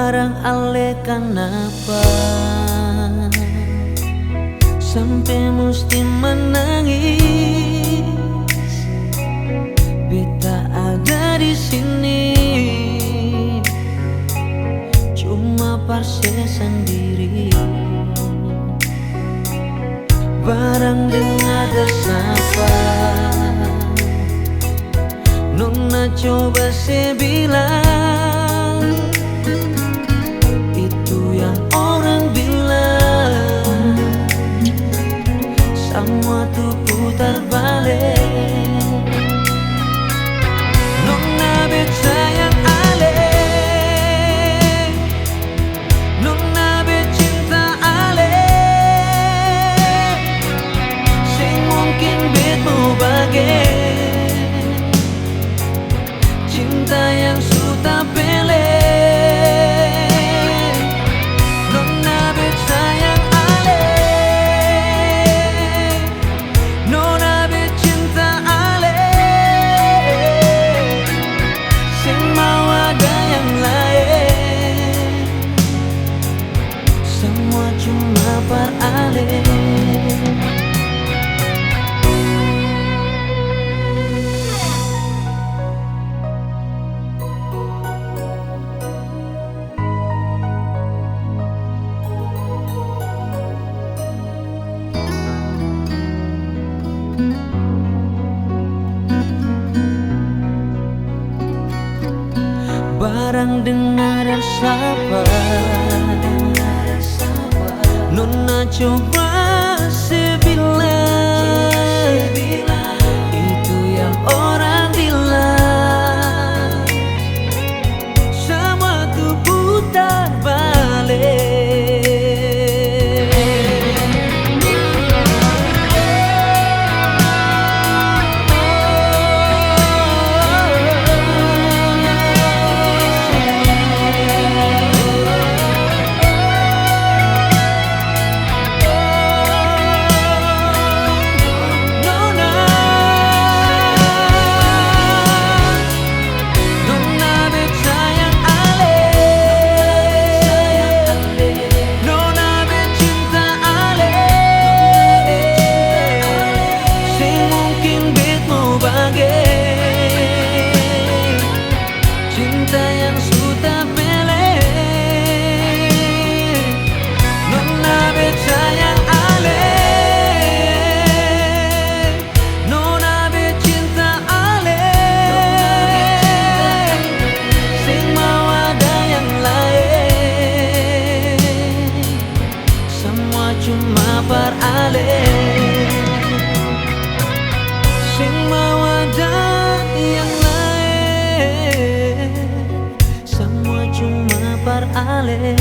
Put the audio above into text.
Barang ale kenapa sampai mesti menangis? Beta ada di sini, cuma parse sendiri. Barang dengar sapa, nona coba saya bilang itu yang orang bilang, semua tuh putar balik. Nona bet sayang ale, nona bet cinta ale, sing mungkin bet mau bagai cinta yang sudah pele. Nona bet sayang ale, nona bet cinta ale, sing mau ada yang lain, semua cuma par ale. Barang dengar sapa, nona coba sebilang itu yang orang bilang, semua tuh putar balik. Cinta yang sudah pele, nona bet sayang ale, nona bet cinta ale, sing mau ada yang lain, semua cuma par ale, sing mau ada yang lain, semua cuma par ale.